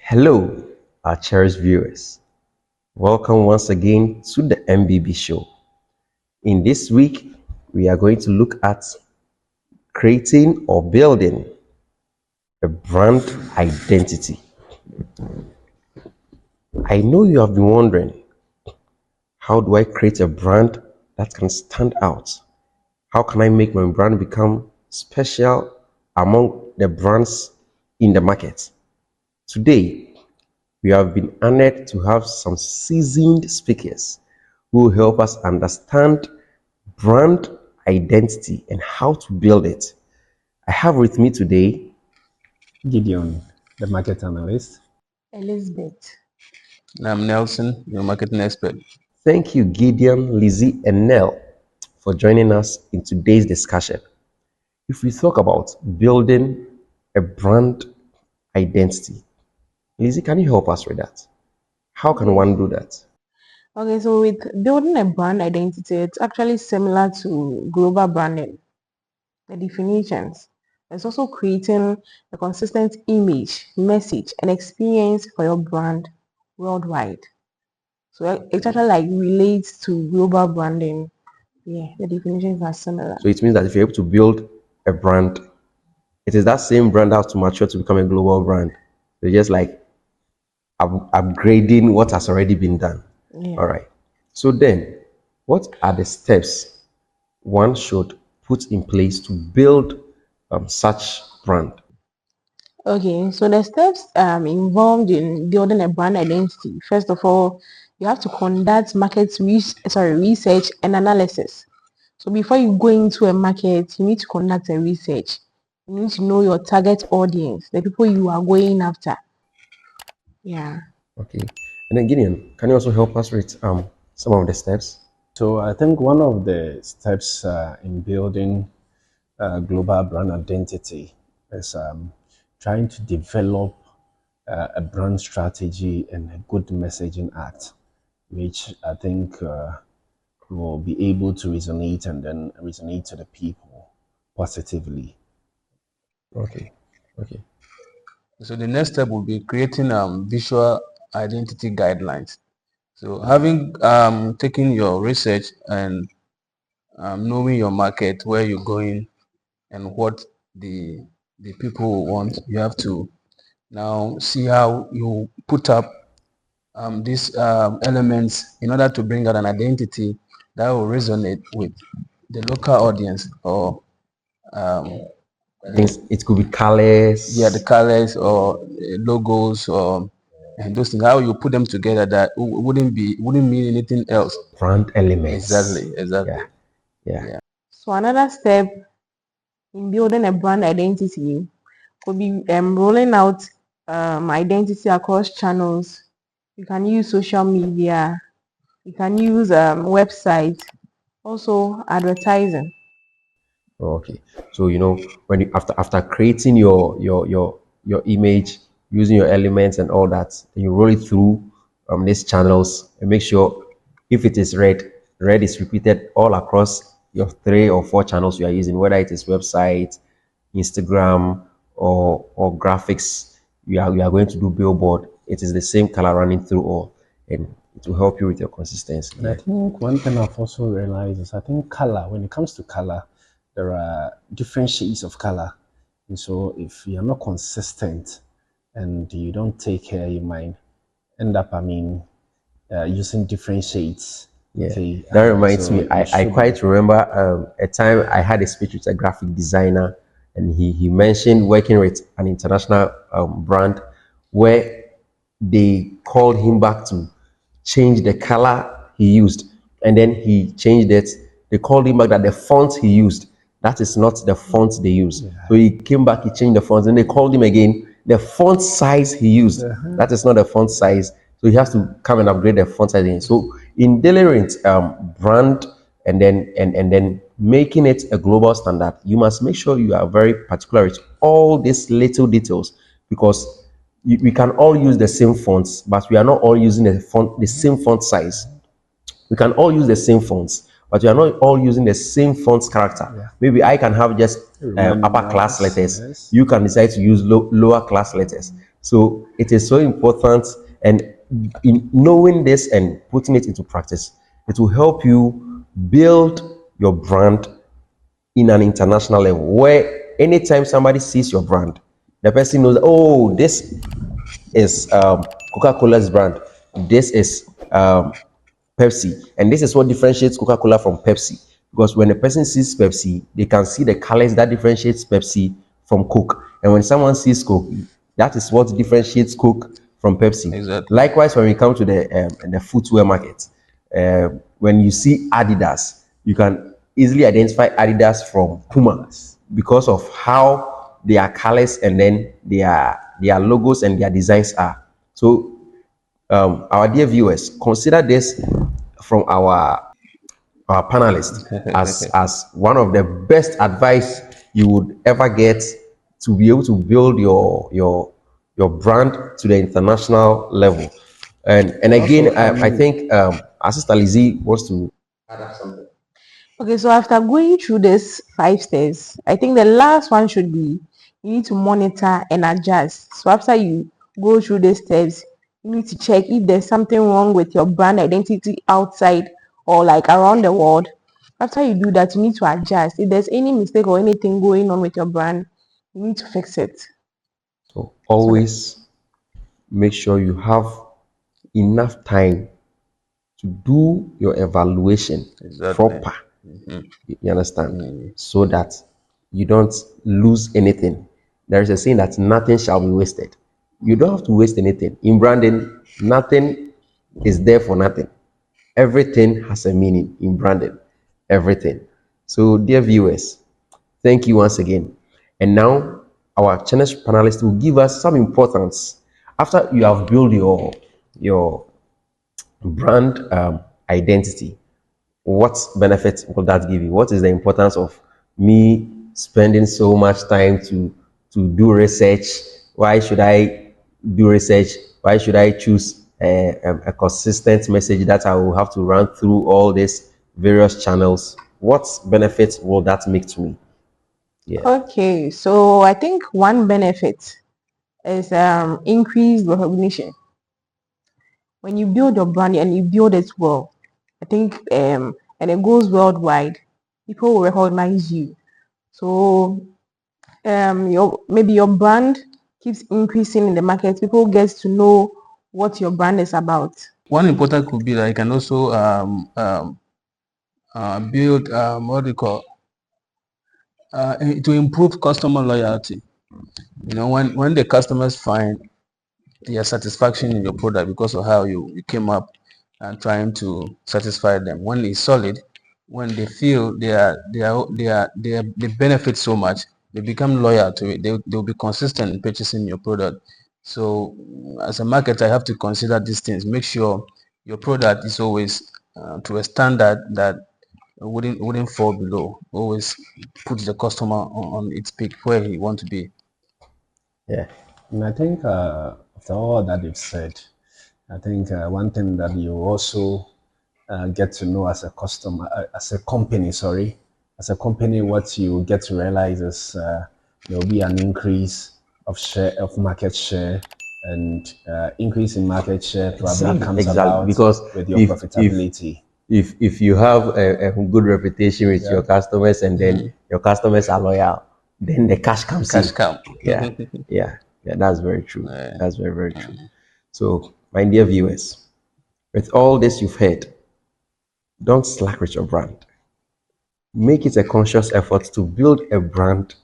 Hello, our cherished viewers. Welcome once again to the MBB show. In this week, we are going to look at creating or building a brand identity. I know you have been wondering, how do I create a brand that can stand out? How can I make my brand become special among the brands in the market? Today, we have been honored to have some seasoned speakers who will help us understand brand identity and how to build it. I have with me today Gideon, the market analyst. Elizabeth. I'm Nelson, your marketing expert. Thank you, Gideon, Lizzie, and Nell, for joining us in today's discussion. If we talk about building a brand identity, Lizzie, can you help us with that? How can one do that? Okay, so with building a brand identity, it's actually similar to global branding. The definitions. It's also creating a consistent image, message, and experience for your brand worldwide. So it actually like relates to global branding. Yeah, the definitions are similar. So it means that if you're able to build a brand, it is that same brand that has to mature to become a global brand. So just like upgrading what has already been done. Yeah. All right. So then, what are the steps one should put in place to build such brand? Okay, so the steps involved in building a brand identity. First of all, you have to conduct research and analysis. So before you go into a market, you need to conduct a research. You need to know your target audience, the people you are going after. Yeah. Okay. And then Gideon, can you also help us with some of the steps? So I think one of the steps in building global brand identity is trying to develop a brand strategy and a good messaging act, which I think will be able to resonate and then resonate to the people positively. Okay. Okay. So the next step will be creating visual identity guidelines. So having taken your research and knowing your market, where you're going, and what the people want, you have to now see how you put up these elements in order to bring out an identity that will resonate with the local audience or Things, it could be colors. the colors or logos or and those things. How you put them together that wouldn't mean anything else. Brand elements. Exactly. Yeah. So another step in building a brand identity could be rolling out identity across channels. You can use social media. You can use website, also advertising. Okay. So when you after creating your image, using your elements and all that, then you roll it through these channels and make sure if it is red is repeated all across your 3 or 4 channels you are using, whether it is website, Instagram, or graphics. You are going to do billboard. It is the same color running through all, and it will help you with your consistency. And I think one thing I've also realized is I think color, when it comes to color, there are different shades of color. And so if you're not consistent and you don't take care, you might end up, using different shades. Yeah, Okay, that reminds so me. I quite remember a time I had a speech with a graphic designer, and he mentioned working with an international brand where they called him back to change the color he used, and then he changed it. They called him back that the font he used, that is not the font they use. So he came back, he changed the font, and they called him again. The font size he used, that is not the font size. So he has to come and upgrade the font size again. So in dealing with brand and then making it a global standard, you must make sure you are very particular with all these little details, because we can all use the same fonts, but we are not all using the same font size. We can all use the same fonts, but we are not all using the same font character. Maybe I can have just upper class letters. Yes. You can decide to use lower class letters. So it is so important, and in knowing this and putting it into practice, it will help you build your brand in an international level, where anytime somebody sees your brand, the person knows, oh, this is Coca-Cola's brand, this is Pepsi, and this is what differentiates Coca-Cola from Pepsi. Because when a person sees Pepsi, they can see the colors that differentiates Pepsi from Coke, and when someone sees Coke, that is what differentiates Coke from Pepsi. Exactly. Likewise, when we come to the footwear market, when you see Adidas, you can easily identify Adidas from Puma because of how their colors and then their logos and their designs are. So our dear viewers, consider this from our panelists as one of the best advice you would ever get to be able to build your brand to the international level. And Also, again, I think our sister Lizzie wants to add up something. Okay, so after going through this 5 steps, I think the last one should be you need to monitor and adjust. So after you go through these steps, you need to check if there's something wrong with your brand identity outside or like around the world. After you do that, you need to adjust. If there's any mistake or anything going on with your brand, you need to fix it. So So that, always make sure you have enough time to do your evaluation exactly. proper. You understand? So that you don't lose anything. There is a saying that nothing shall be wasted. You don't have to waste anything. In branding, nothing is there for nothing. Everything has a meaning in branding. Everything. So, dear viewers, thank you once again. And now, our channel panelists will give us some importance after you have built your brand identity. What benefits will that give you? What is the importance of me spending so much time to do research? Why should I do research? Why should I choose a consistent message that I will have to run through all these various channels? What benefits will that make to me? Yeah. okay, so I think one benefit is increased recognition. When you build your brand and you build it well, I think and it goes worldwide, people will recognize you. So your maybe your brand keeps increasing in the market. People get to know what your brand is about. One important could be that you can also build what do you call to improve customer loyalty. You know, when the customers find their satisfaction in your product because of how you came up and trying to satisfy them, when it's solid, when they feel they benefit so much, they become loyal to it. They'll be consistent in purchasing your product. So as a marketer, I have to consider these things. Make sure your product is always to a standard that wouldn't fall below. Always put the customer on its peak where he want to be. Yeah. And I think after all that you've said, I think one thing that you also get to know as a customer, as a company, sorry, as a company, what you get to realize is there will be an increase of share of market share, and increase in market share probably Exactly. comes Exactly. about Because with your if profitability. if you have a good reputation with Yeah. your customers and then your customers are loyal, then the cash comes Cash in. cow. Yeah, yeah, that's very true. Yeah. That's very, very true. So, my dear viewers, with all this you've heard, don't slack with your brand. Make it a conscious effort to build a brand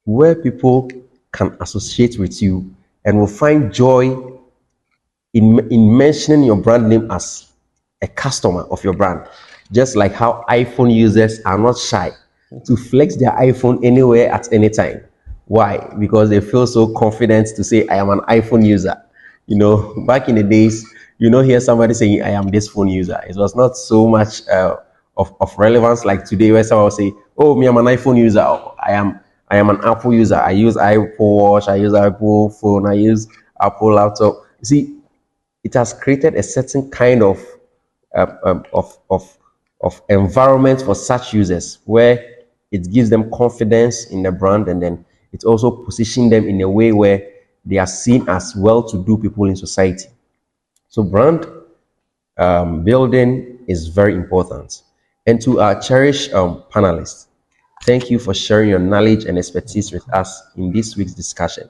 where people can associate with you and will find joy in mentioning your brand name as a customer of your brand. Just like how iPhone users are not shy to flex their iPhone anywhere at any time. Why? Because they feel so confident to say, I am an iPhone user. You know, back in the days, you know, hear somebody saying, I am this phone user. It was not so much of relevance like today, where someone will say, oh, me, I'm an iPhone user. Or, I am an Apple user. I use Apple Watch. I use Apple phone. I use Apple laptop. You see, it has created a certain kind um, um, of, of, of environment for such users where it gives them confidence in the brand, and then it also positions them in a way where they are seen as well-to-do people in society. So brand building is very important. And to our cherished panelists, thank you for sharing your knowledge and expertise with us in this week's discussion.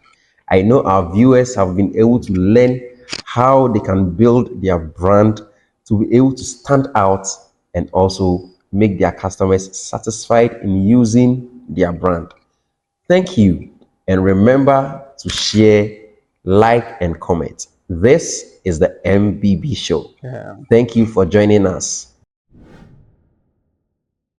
I know our viewers have been able to learn how they can build their brand to be able to stand out and also make their customers satisfied in using their brand. Thank you. And remember to share, like, and comment. This is the MBB Show. Yeah. Thank you for joining us.